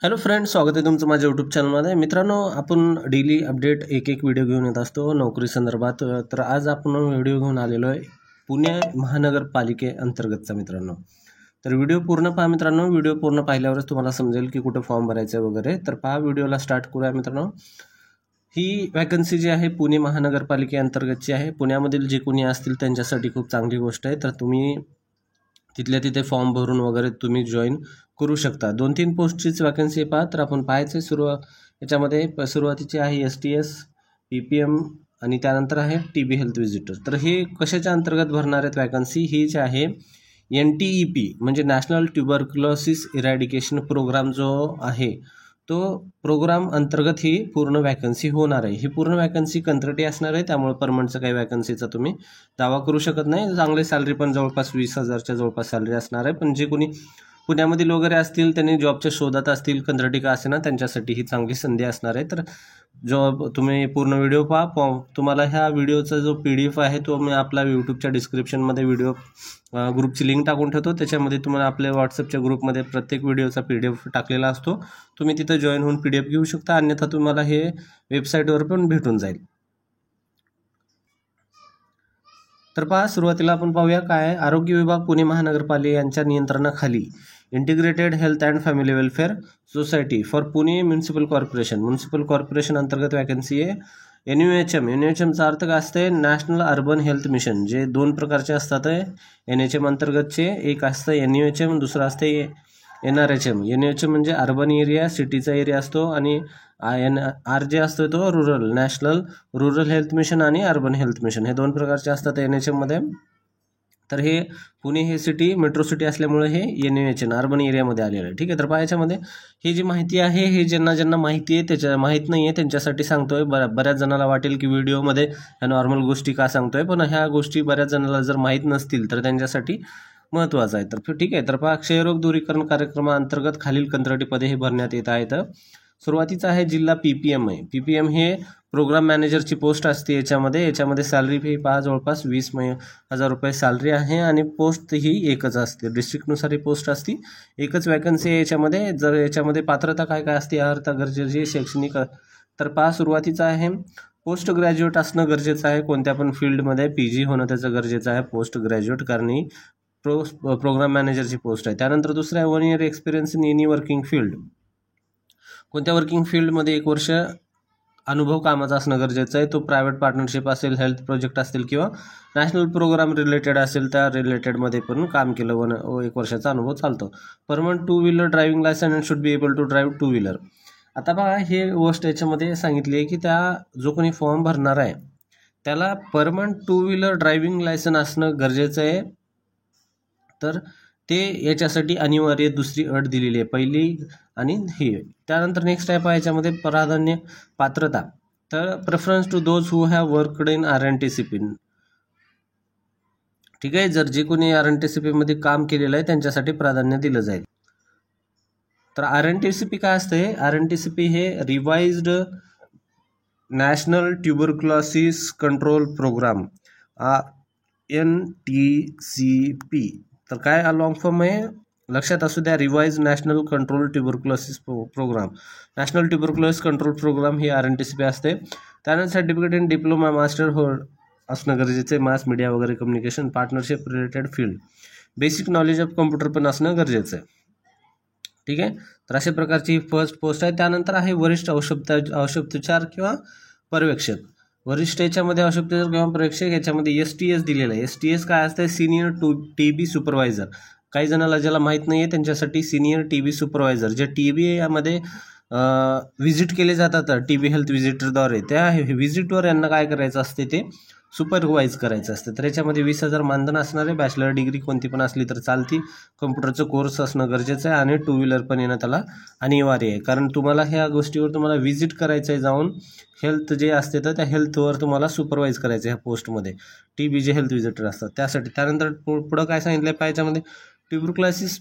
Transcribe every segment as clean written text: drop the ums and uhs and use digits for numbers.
Hello friends, स्वागत आहे तुमचं माझ्या यूट्यूब चॅनलमध्ये. मित्रांनो, आपण डेली अपडेट एक व्हिडिओ घेऊन येत असतो नोकरी संदर्भात. तर आज आपण व्हिडिओ घेऊन आलेलो आहे पुणे महानगरपालिकेअंतर्गतचा. मित्रांनो, तर व्हिडिओ पूर्ण पहा. मित्रांनो, व्हिडिओ पूर्ण पाहिल्यावरच तुम्हाला समजेल की कुठं फॉर्म भरायचा वगैरे. तर पहा, व्हिडिओला स्टार्ट करूया. मित्रांनो, ही वॅकन्सी जी आहे पुणे महानगरपालिकेअंतर्गतची आहे. पुण्यामधील जे कोणी असतील त्यांच्यासाठी खूप चांगली गोष्ट आहे. तर तुम्ही तिथल्या तिथे फॉर्म भरून वगैरे तुम्ही जॉईन करू शकता. 2-3 पोस्टचीच वॅकन्सी पहा. तर आपण पाहायचं याच्यामध्ये सुरुवातीची आहे STS, PPM आणि त्यानंतर आहे TB हेल्थ विजिटर. तर हे कशाच्या अंतर्गत भरणार आहेत वॅकन्सी? ही जी आहे NTEP म्हणजे नॅशनल ट्युबरक्युलोसिस इरॅडिकेशन प्रोग्राम जो आहे तो प्रोग्राम अंतर्गत ही पूर्ण वॅकन्सी होणार आहे. ही पूर्ण वॅकन्सी कंत्राटी असणार आहे, त्यामुळे परमनंटचं काही वॅकन्सीचा तुम्ही दावा करू शकत नाही. चांगले सॅलरी पण जवळपास 20,000च्या जवळपास सॅलरी असणार आहे. पण जे कोणी पुण्यामधील वगैरे असतील, त्यांनी जॉबच्या शोधात असतील, कंत्राटी का असे ना, त्यांच्यासाठी ही चांगली संधी असणार आहे. तर तुम्ही पूर्ण व्हिडिओ पहा. तुम्हाला ह्या व्हिडिओचा जो PDF आहे तो मी आपल्या यूट्यूबच्या डिस्क्रिप्शनमध्ये व्हिडिओ ग्रुपची लिंक टाकून ठेवतो. त्याच्यामध्ये तुम्हाला आपल्या व्हॉट्सअपच्या ग्रुपमध्ये प्रत्येक व्हिडिओचा PDF टाकलेला असतो. तुम्ही तिथं जॉईन होऊन PDF घेऊ शकता, अन्यथा तुम्हाला हे वेबसाईटवर पण भेटून जाईल. तर पहा, सुरुवातीला आपण पाहूया काय आहे. आरोग्य विभाग पुणे महानगरपालिका यांच्या नियंत्रणाखाली integrated health and family welfare society for Pune municipal corporation अंतर्गत वॅकन्सी आहे. NUHMचा अर्थ काय असते? National urban health mission. जे 2 प्रकारचे असतात NHM अंतर्गतचे. एक असतं NUHM, दुसरं असते NRHM. NUHM म्हणजे अर्बन एरिया, सिटीचा एरिया असतो, आणि NR जे असतो तो नॅशनल रुरल हेल्थ मिशन आणि अर्बन हेल्थ मिशन. हे 2 प्रकारचे असतात NHM मध्ये. तर हे पुणे हे सिटी मेट्रो सिटी असल्यामुळे हे NUHM अर्बन एरियामध्ये आलेलं आहे. ठीक आहे. तर पहा, याच्यामध्ये ही जी माहिती आहे हे ज्यांना माहिती आहे, त्याच्या माहीत नाही आहे त्यांच्यासाठी सांगतोय. बऱ्याच जणाला वाटेल की व्हिडिओमध्ये ह्या नॉर्मल गोष्टी का सांगतोय, पण ह्या गोष्टी बऱ्याच जणाला जर माहीत नसतील तर त्यांच्यासाठी महत्त्वाचं आहे. तर ठीक आहे. तर पहा, क्षयरोग दूरीकरण कार्यक्रमाअंतर्गत खालील कंत्राटी पदे हे भरण्यात येत आहेत. सुरुवातीचं आहे जिल्हा PPM आहे. PPM हे प्रोग्राम मॅनेजरची पोस्ट असते. याच्यामध्ये सॅलरी फी पहा, जवळपास 20,000 रुपये सॅलरी आहे, आणि पोस्ट ही एकच असते. डिस्ट्रिक्टनुसार ही पोस्ट असते. एकच वॅकन्सी आहे याच्यामध्ये. जर याच्यामध्ये पात्रता काय काय असते, अर्हता गरजेची, शैक्षणिक. तर पहा, सुरुवातीचं आहे पोस्ट ग्रॅज्युएट असणं गरजेचं आहे. कोणत्या पण फील्डमध्ये PG होणं त्याचं गरजेचं आहे. पोस्ट ग्रॅज्युएट, कारण ही प्रोग्राम मॅनेजरची पोस्ट आहे. त्यानंतर दुसरं आहे 1 year experience in any working field. कोणत्या वर्किंग फील्डमध्ये 1 वर्ष अनुभव कामाचा असणं गरजेचं आहे. तो प्रायव्हेट पार्टनरशिप असेल, हेल्थ प्रोजेक्ट असतील, किंवा नॅशनल प्रोग्राम रिलेटेड असेल, त्या रिलेटेडमध्ये पण काम केलं 1 वर्षाचा अनुभव चालतो. Permanent 2 wheeler driving licence and should be able to drive 2 wheeler. आता बघा, हे गोष्ट याच्यामध्ये सांगितली आहे की त्या जो कोणी फॉर्म भरणार आहे त्याला परमनंट 2 व्हीलर ड्रायव्हिंग लायसन असणं गरजेचं आहे. तर ते याच्यासाठी अनिवार्य दुसरी अट दिलेली आहे, पहिली आणि ही. त्यानंतर नेक्स्ट आहे याच्यामध्ये प्राधान्य पात्रता. तर preference to those who have worked in RNTCP. ठीक आहे. जर जे कोणी RNTCP मध्ये काम केलेलं आहे त्यांच्यासाठी प्राधान्य दिलं जाईल. तर RNTCP काय असते? RNTCP हे revised national tuberculosis control programme, NTCP. तर काय लॉंग फॉर्म आहे, लक्षात असू द्या. Revise national control tuberculosis programme. National tuberculosis control programme ही RNTCP असते. त्यानंतर सर्टिफिकेट इन डिप्लोमा, मास्टर असणं गरजेचं आहे. मास मीडिया वगैरे communication, partnership related field, basic knowledge of computer पण असणं गरजेचं आहे. ठीक आहे. तर अशा प्रकारची फर्स्ट पोस्ट आहे. त्यानंतर आहे वरिष्ठ औषधोपचार किंवा पर्यवेक्षक. वरिष्ठ याच्यामध्ये औषधोपचार किंवा पर्यवेक्षक, याच्यामध्ये STS दिलेलं आहे. STS काय असतं? Senior TB supervisor. काही जणाला ज्याला माहीत नाही आहे त्यांच्यासाठी सिनियर TB सुपरवायझर, जे TB यामध्ये व्हिजिट केले जातात TB हेल्थ व्हिजिटरद्वारे, त्या व्हिजिटवर यांना काय करायचं असते, ते सुपरवाईज करायचं असतं. तर याच्यामध्ये 20,000 मानधन असणार आहे. बॅचलर डिग्री कोणती पण असली तर चालती. कम्प्युटरचं कोर्स असणं गरजेचं आहे, आणि 2 व्हीलर पण येणं त्याला अनिवार्य आहे. कारण तुम्हाला ह्या गोष्टीवर तुम्हाला व्हिजिट करायचं आहे, जाऊन हेल्थ जे असते तर त्या हेल्थवर तुम्हाला सुपरवाईज करायचं आहे ह्या पोस्टमध्ये. TB जे हेल्थ व्हिजिटर असतात त्यासाठी. त्यानंतर पुढं काय सांगितलं आहे याच्यामध्ये? Tuberculosis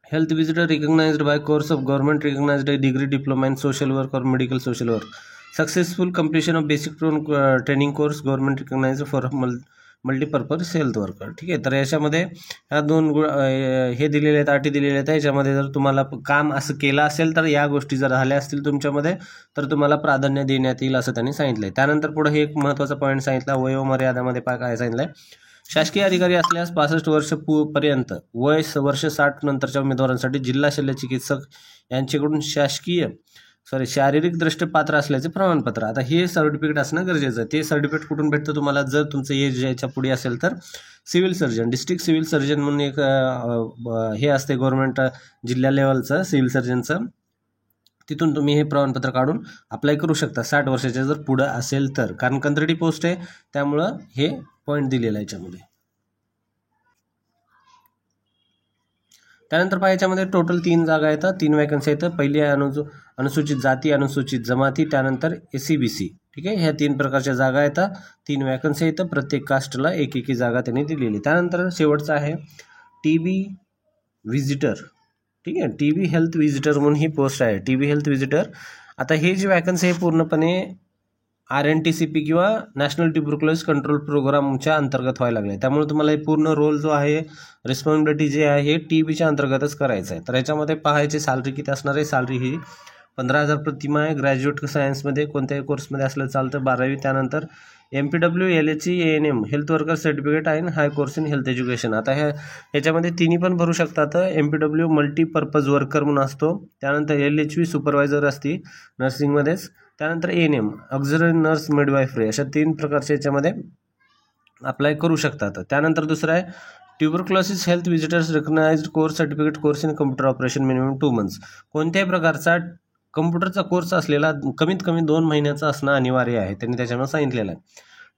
health visitor recognized by course of government recognized degree, diploma in social work और medical social work. Successful completion of basic training course, government recognized for multipurpose health worker. ठीक आहे, तर याच्यामध्ये ह्या दोन हे दिलेले आहेत, अटी दिलेल्या आहेत. याच्यामध्ये जर तुम्हाला काम असं केलं असेल तर या गोष्टी जर झाल्या असतील तुमच्यामध्ये तर तुम्हाला प्राधान्य देण्यात येईल असं त्यांनी सांगितलं आहे. त्यानंतर पुढे हे एक महत्त्वाचा पॉईंट सांगितला, वयोमर्यादामध्ये काय सांगितलं आहे, शासकीय अधिकारी असल्यास 65 वर्ष पर्यंत, वय वर्ष 60 नंतरच्या उमेदवारांसाठी जिल्हा शल्य चिकित्सक यांच्याकडून शारीरिक दृष्ट्या पात्र असल्याचे प्रमाणपत्र. आता हे सर्टिफिकेट असणं गरजेचं आहे. ते सर्टिफिकेट कुठून भेटतं तुम्हाला, जर तुमचं एज याच्या पुढे असेल तर civil surgeon, district civil surgeon म्हणून एक हे असते गव्हर्नमेंट जिल्हा लेवलचं सिव्हिल सर्जनचं, तिथून तुम्ही हे प्रमाणपत्र काढून अप्लाय करू शकता 60 वर्षाच्या जर पुढं असेल तर, कारण कंत्राटी पोस्ट आहे त्यामुळं हे पॉईंट दिलेला आहे याच्यामध्ये. त्यानंतर पहा याच्यामध्ये टोटल 3 जागा येतात, 3 वॅकन्सी येतात. पहिली आहे अनुसूचित जाती, अनुसूचित जमाती, त्यानंतर SCBC. ठीक आहे, ह्या 3 प्रकारच्या जागा येतात, 3 वॅकन्सी येतात, प्रत्येक कास्टला एक जागा त्यांनी दिलेली. त्यानंतर शेवटचं आहे TB व्हिजिटर. ठीक आहे, TB हेल्थ व्हिजिटर म्हणून ही पोस्ट आहे, TB हेल्थ व्हिजिटर. आता हे जी वॅकन्सी आहे पूर्णपणे RNTCP किंवा नॅशनल ट्युबरक्युलोसिस कंट्रोल प्रोग्रामच्या अंतर्गत व्हायला लागले, त्यामुळे तुम्हाला हे पूर्ण रोल जो आहे, रिस्पॉन्सिबिलिटी जे आहे हे TBच्या अंतर्गतच करायचं आहे. तर याच्यामध्ये पाहायची सॅलरी किती असणार आहे, सॅलरी ही 15,000 प्रतिमा आहे. ग्रॅज्युएट सायन्समध्ये कोणत्याही कोर्समध्ये असलं चालतं, 12वी. त्यानंतर MPW LHE ANM health worker certificate आहे, हाय कोर्स इन हेल्थ एज्युकेशन. आता ह्याच्यामध्ये तिन्ही पण भरू शकतात. MPW मल्टीपर्पज वर्कर म्हणून असतो, त्यानंतर LHV सुपरवायझर असती नर्सिंगमध्येच, त्यानंतर ANM ऑक्झिलरी नर्स मिडवायफरी, अशा 3 प्रकारचे याच्यामध्ये अप्लाय करू शकतात. त्यानंतर दुसरं आहे tuberculosis health visitors recognised course certificate course in computer operation minimum 2 months. कोणत्याही प्रकारचा कम्प्युटरचा कोर्स असलेला कमीत कमी 2 महिन्याचा असणं अनिवार्य आहे, त्यांनी त्याच्यामध्ये सांगितलेलं आहे.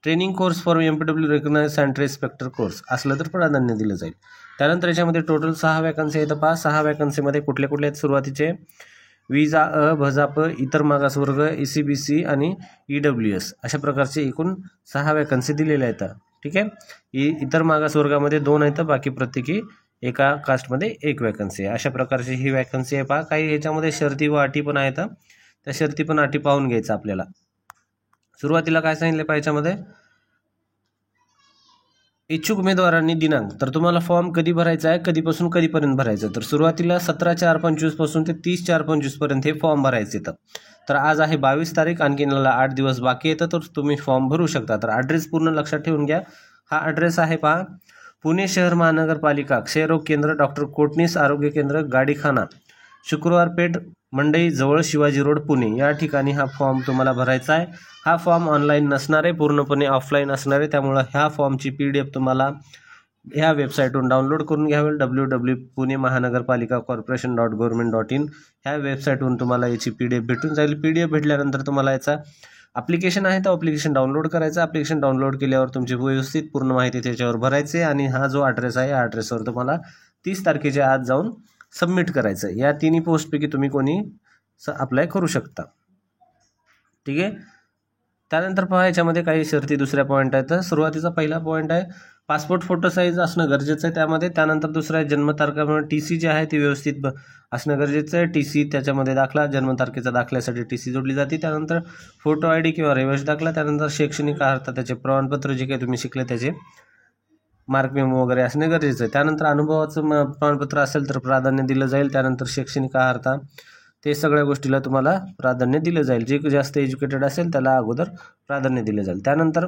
Training course for MPW recognise sanitary inspector course असलं तर प्राधान्य दिलं जाईल. त्यानंतर याच्यामध्ये टोटल 6 वॅकन्सी आहेत. 6 वॅकन्सीमध्ये कुठले आहेत सुरुवातीचे, विजा भजाप, इतर मागासवर्ग, SCBC आणि EWS अशा प्रकारचे एकूण 6 वॅकन्सी दिलेल्या आहेत. ठीक आहे, इतर मागासवर्गामध्ये 2 आहेत, बाकी प्रत्येकी एका कास्टमध्ये 1 वॅकन्सी आहे. अशा प्रकारची ही वॅकन्सी आहे. पहा काही ह्याच्यामध्ये शर्ती व अटी पण आहेत, त्या शर्ती पण अटी पाहून घ्यायचं आपल्याला. सुरुवातीला काय सांगितलं पाहिजे याच्यामध्ये, इच्छुक उमेदवारांनी दिनांक, तर तुम्हाला फॉर्म कधी भरायचा आहे, कधीपासून कधीपर्यंत भरायचं, तर सुरुवातीला 17/4/25 पासून ते 30/4/25 पर्यंत हे फॉर्म भरायचे येतं. तर आज आहे 22 तारीख, आणखीन 8 दिवस बाकी येतं, तर तुम्ही फॉर्म भरू शकता. तर ॲड्रेस पूर्ण लक्षात ठेवून घ्या. हा ॲड्रेस आहे पहा, पुणे शहर महानगरपालिका, क्षयरोग केंद्र, डॉक्टर कोटणीस आरोग्य केंद्र, गाडीखाना, शुक्रवार पेठ, मंडई जवळ, शिवाजी रोड, पुणे या ठिकाणी हा फॉर्म तुम्हाला भरायचा आहे. हा फॉर्म ऑनलाईन नसणार आहे, पूर्णपणे ऑफलाईन असणार आहे, त्यामुळं ह्या फॉर्मची PDF तुम्हाला ह्या वेबसाईटवरून डाउनलोड करून घ्यावी. www.punemahanagarpalika.corporation.government.in ह्या वेबसाईटवरून तुम्हाला याची PDF भेटून जाईल. PDF भेटल्यानंतर तुम्हाला याचा ॲप्लिकेशन आहे, तो ॲप्लिकेशन डाउनलोड करायचं. ॲप्लिकेशन डाउनलोड केल्यावर तुमची व्यवस्थित पूर्ण माहिती त्याच्यावर भरायची आणि हा जो ॲड्रेस आहे या ॲड्रेसवर तुम्हाला 30 तारखेच्या आत जाऊन सबमिट करायचं. या 3 पोस्टपैकी तुम्ही कोणी अप्लाय करू शकता. ठीक आहे, त्यानंतर पहा याच्यामध्ये काही शर्ती दुसऱ्या पॉईंट आहेत. सुरुवातीचा पहिला पॉईंट आहे पासपोर्ट फोटो साईज असणं गरजेचं आहे त्यामध्ये. त्यानंतर दुसरा आहे जन्मतारखा, TC जी आहे ती व्यवस्थित असणं गरजेचं आहे. TC त्याच्यामध्ये दाखला, जन्मतारखेचा दाखल्यासाठी TC जोडली जाते. त्यानंतर फोटो ID किंवा रहिवासी दाखला, त्यानंतर शैक्षणिक अर्हता, त्याचे प्रमाणपत्र जे काही तुम्ही शिकले त्याचे मार्क मेमो वगैरे असणे गरजेचं आहे. त्यानंतर अनुभवाचं प्रमाणपत्र असेल तर प्राधान्य दिलं जाईल. त्यानंतर शैक्षणिक अर्हता, ते सगळ्या गोष्टीला तुम्हाला प्राधान्य दिलं जाईल. जे जास्त एज्युकेटेड असेल त्याला अगोदर प्राधान्य दिलं जाईल. त्यानंतर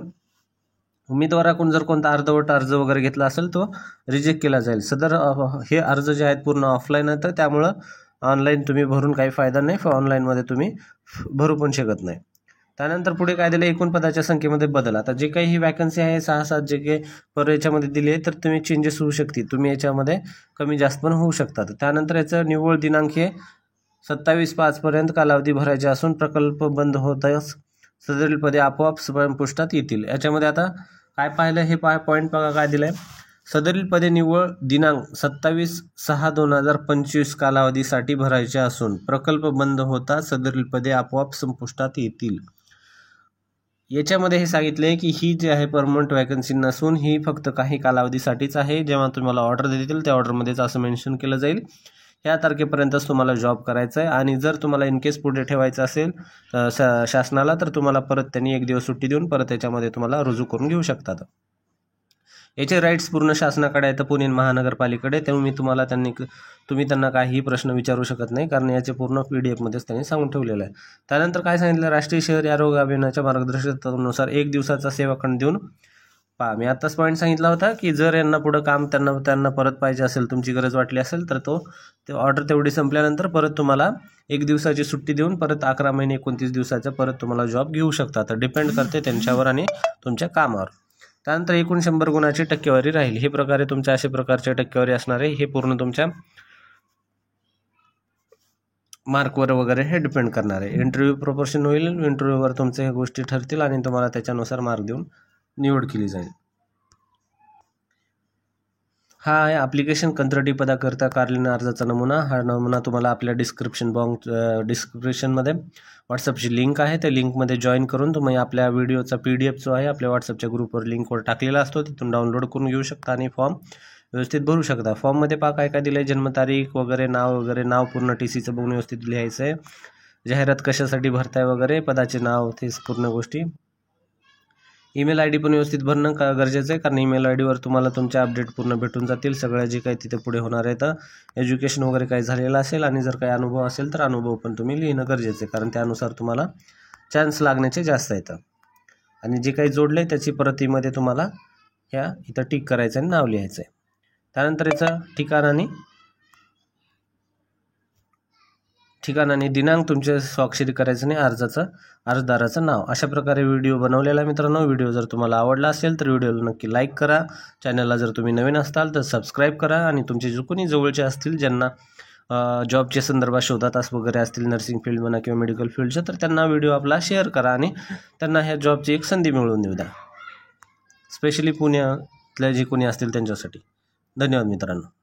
उमेदवाराकडून जर कोणता अर्धवट अर्ज वगैरे घेतला असेल तो रिजेक्ट केला जाईल. सदर हे अर्ज जे आहेत पूर्ण ऑफलाईन आहेत, तर त्यामुळं ऑनलाईन तुम्ही भरून काही फायदा नाही, ऑनलाईनमध्ये तुम्ही भरू पण शकत नाही. त्यानंतर पुढे काय दिलं, एकूण पदाच्या संख्येमध्ये बदल. आता जे काही ही वॅकन्सी आहे 6-7 जे काही पर याच्यामध्ये दिली आहे, तर तुम्ही चेंजेस होऊ शकते, तुम्ही याच्यामध्ये कमी जास्त पण होऊ शकतात. त्यानंतर याचं निव्वळ दिनांक हे 27/5 पर्यंत कालावधी भरायचे असून प्रकल्प बंद होताच सदरील पदे आपोआप स्वयंपुष्टात येतील. याच्यामध्ये आता काय पाहिलं हे पॉईंट बघा काय दिलं आहे, सदरील पदे निव्वळ दिनांक 27/6/2025 कालावधीसाठी भरायचे असून प्रकल्प बंद होता सदरील पदे आपोआप संपुष्टात येतील. याच्यामध्ये हे सांगितले आहे की ही जी आहे परमनंट वॅकन्सी नसून ही फक्त काही कालावधीसाठीच आहे. जेव्हा तुम्हाला ऑर्डर देतील त्या ऑर्डरमध्येच असं मेन्शन केलं जाईल, ह्या तारखेपर्यंतच तुम्हाला जॉब करायचा आहे. आणि जर तुम्हाला इनकेस पुढे ठेवायचं असेल शासनाला, तर तुम्हाला परत त्यांनी 1 दिवस सुट्टी देऊन परत त्याच्यामध्ये तुम्हाला रुजू करून घेऊ शकतात. याचे राईट्स पूर्ण शासनाकडे आहेत, पुणे महानगरपालिकेकडे. त्यामुळे तुम्ही त्यांना काहीही प्रश्न विचारू शकत नाही, कारण याचे पूर्ण PDF मध्येच त्यांनी सांगून ठेवलेलं आहे. त्यानंतर काय सांगितलं, राष्ट्रीय शहरी आरोग्य अभियानाच्या मार्गदर्शकानुसार 1 दिवसाचा सेवाखंड देऊन पहा. मी आत्ताच पॉईंट सांगितला होता की जर यांना पुढं काम त्यांना परत पाहिजे असेल, तुमची गरज वाटली असेल, तर ते ऑर्डर तेवढी संपल्यानंतर परत तुम्हाला 1 दिवसाची सुट्टी देऊन परत 11 महिने 29 दिवसाचा परत तुम्हाला जॉब घेऊ शकता. तर डिपेंड करते त्यांच्यावर आणि तुमच्या कामावर. त्यानंतर एकूण 100 गुणाची टक्केवारी राहील. हे प्रकारे तुमच्या अशा प्रकारच्या टक्केवारी असणार आहे. हे पूर्ण तुमच्या मार्कवर वगैरे हे डिपेंड करणार आहे. इंटरव्ह्यू प्रोपोर्शन होईल, इंटरव्ह्यूवर तुमच्या ह्या गोष्टी ठरतील आणि तुम्हाला त्याच्यानुसार मार्क देऊन निवड केली जाईल. हा आहे ॲप्लिकेशन कंत्राटी पदाकरता कार्यालयीन अर्जाचा नमुना. हा नमुना तुम्हाला आपल्या डिस्क्रिप्शनमध्ये व्हॉट्सअपची लिंक आहे, त्या लिंकमध्ये जॉईन करून तुम्ही आपल्या व्हिडिओचा PDF जो आहे आपल्या व्हॉट्सअपच्या ग्रुपवर लिंकवर टाकलेला असतो, तिथून डाउनलोड करून घेऊ शकता आणि फॉर्म व्यवस्थित भरू शकता. फॉर्ममध्ये काय काय दिलं आहे, जन्मतारीख वगैरे, नाव पूर्ण TCचं बघून व्यवस्थित लिहायचं आहे. जाहिरात कशासाठी भरताय वगैरे, पदाचे नाव, ते पूर्ण गोष्टी. ईमेल ID पण व्यवस्थित भरणं गरजेचं आहे, कारण ईमेल ID वर तुम्हाला तुमचे अपडेट पूर्ण भेटून जातील. सगळं जे काही तिथे पुढे होणार आहे, तर एज्युकेशन वगैरे काही झालेलं असेल आणि जर काही अनुभव असेल तर अनुभव पण तुम्ही लिहिणं गरजेचं आहे, कारण त्यानुसार तुम्हाला चान्स लागण्याचे जास्त येतं. आणि जे काही जोडलं आहे त्याची प्रतीमध्ये तुम्हाला इथं टिक करायचं आणि नाव लिहायचं आहे. त्यानंतर याचं ठिकाण आणि दिनांक तुमचे स्वाक्षरी करायचं आणि अर्जदाराचं नाव. अशा प्रकारे व्हिडिओ बनवलेला मित्रांनो. व्हिडिओ जर तुम्हाला आवडला असेल तर व्हिडिओला नक्की लाईक करा. चॅनलला जर तुम्ही नवीन असाल तर सबस्क्राईब करा. आणि तुमचे जो कोणी जवळचे असतील ज्यांना जॉबच्या संदर्भात शोधात वगैरे असतील, नर्सिंग फील्ड म्हणा किंवा मेडिकल फील्डच्या, तर त्यांना व्हिडिओ आपला शेअर करा आणि त्यांना ह्या जॉबची एक संधी मिळवून देऊ द्या, स्पेशली पुण्यातल्या जे कोणी असतील त्यांच्यासाठी. धन्यवाद मित्रांनो.